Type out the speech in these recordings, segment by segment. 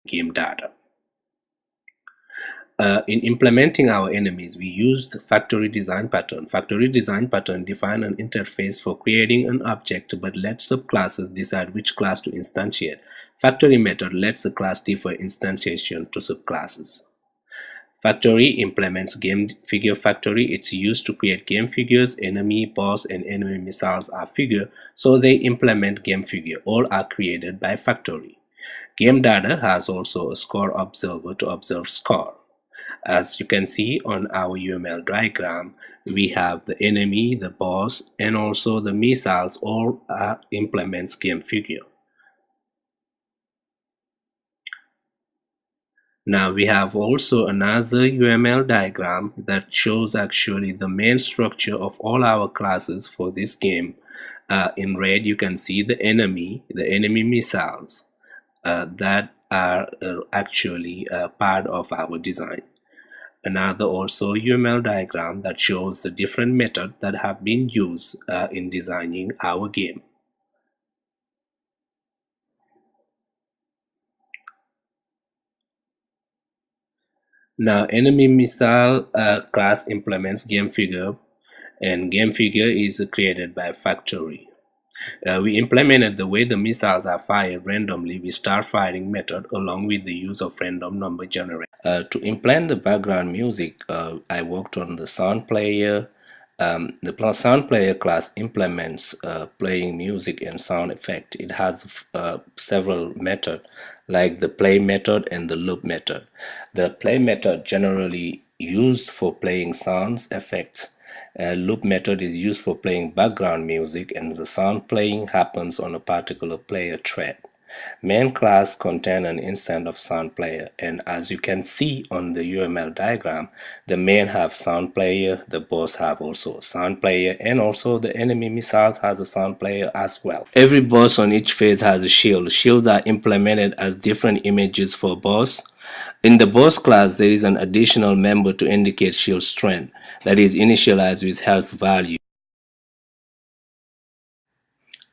game data. In implementing our enemies, we used factory design pattern. Factory design pattern define an interface for creating an object but lets subclasses decide which class to instantiate. Factory method lets a class defer instantiation to subclasses. Factory implements game figure factory. It's used to create game figures. Enemy, boss, and enemy missiles are figure, so they implement game figure. All are created by factory. Game data has also a score observer to observe score. As you can see on our UML diagram, we have the enemy, the boss, and also the missiles all implements game figure. Now we have also another UML diagram that shows actually the main structure of all our classes for this game. In red you can see the enemy missiles that are actually part of our design. Another also UML diagram that shows the different methods that have been used in designing our game. Now, enemy missile class implements game figure, and game figure is created by factory. We implemented the way the missiles are fired randomly with start firing method along with the use of random number generator. To implement the background music, I worked on the sound player. The sound player class implements playing music and sound effect. It has several methods like the play method and the loop method. The play method generally used for playing sounds effects. Loop method is used for playing background music, and the sound playing happens on a particular player thread. Main class contain an instance of sound player, and as you can see on the UML diagram, the main have sound player, the boss have also a sound player, and also the enemy missiles has a sound player as well. Every boss on each phase has a shield. Shields are implemented as different images for boss. In the boss class, there is an additional member to indicate shield strength that is initialized with health value.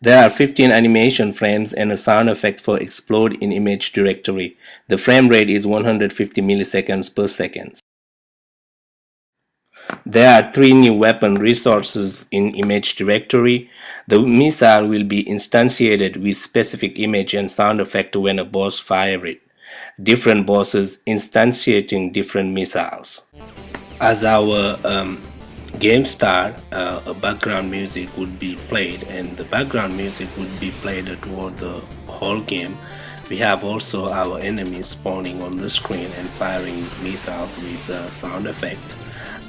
There are 15 animation frames and a sound effect for explode in image directory. The frame rate is 150 milliseconds per second. There are 3 new weapon resources in image directory. The missile will be instantiated with specific image and sound effect when a boss fires it. Different bosses instantiating different missiles. As our game start, a background music would be played, and the background music would be played toward the whole game. We have also our enemies spawning on the screen and firing missiles with sound effect.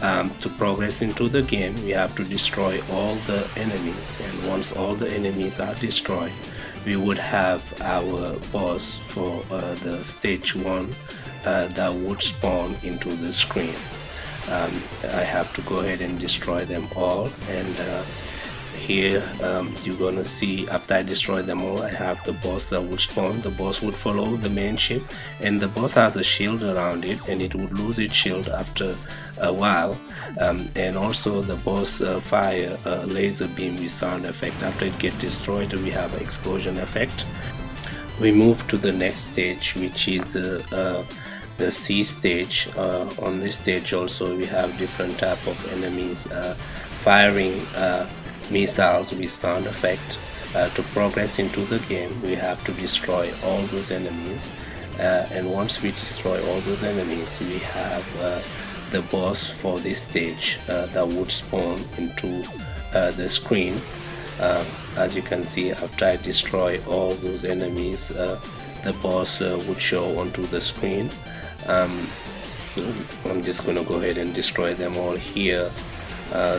To progress into the game, we have to destroy all the enemies, and once all the enemies are destroyed, we would have our boss for the stage 1 that would spawn into the screen. I have to go ahead and destroy them all, and here you're gonna see after I destroy them all, I have the boss that would spawn. The boss would follow the main ship, and the boss has a shield around it, and it would lose its shield after a while. And also the boss fire laser beam with sound effect. After it gets destroyed, we have an explosion effect. We move to the next stage, which is the C stage. On this stage also we have different type of enemies firing missiles with sound effect. To progress into the game, we have to destroy all those enemies, and once we destroy all those enemies, we have the boss for this stage that would spawn into the screen. As you can see, after I destroy all those enemies, the boss would show onto the screen. I'm just gonna go ahead and destroy them all here.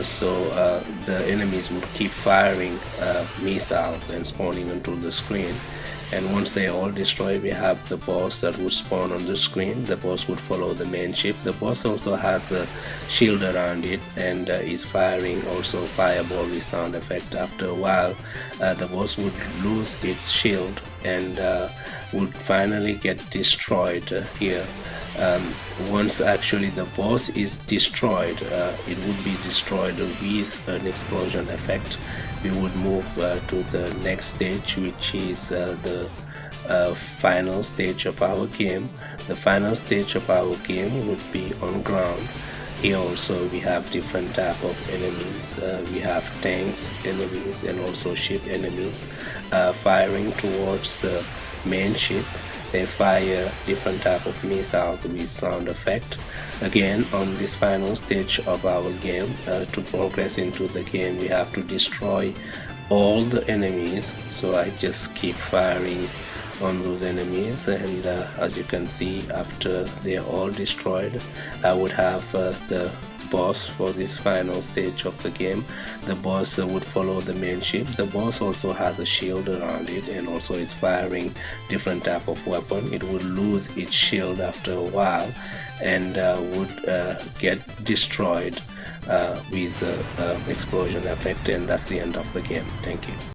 So the enemies would keep firing missiles and spawning onto the screen, and once they all destroy, we have the boss that would spawn on the screen. The boss would follow the main ship. The boss also has a shield around it and is firing also fireball with sound effect. After a while, the boss would lose its shield and would finally get destroyed here. Once actually the boss is destroyed, it would be destroyed with an explosion effect. We would move to the next stage, which is the final stage of our game. The final stage of our game would be on ground. Here also we have different type of enemies. We have tanks enemies and also ship enemies firing towards the main ship. They fire different type of missiles with sound effect. Again, on this final stage of our game, to progress into the game, we have to destroy all the enemies. So I just keep firing on those enemies, and as you can see, after they're all destroyed, I would have the boss for this final stage of the game. The boss would follow the main ship. The boss also has a shield around it and also is firing different type of weapon. It would lose its shield after a while and would get destroyed with explosion effect, and that's the end of the game. Thank you.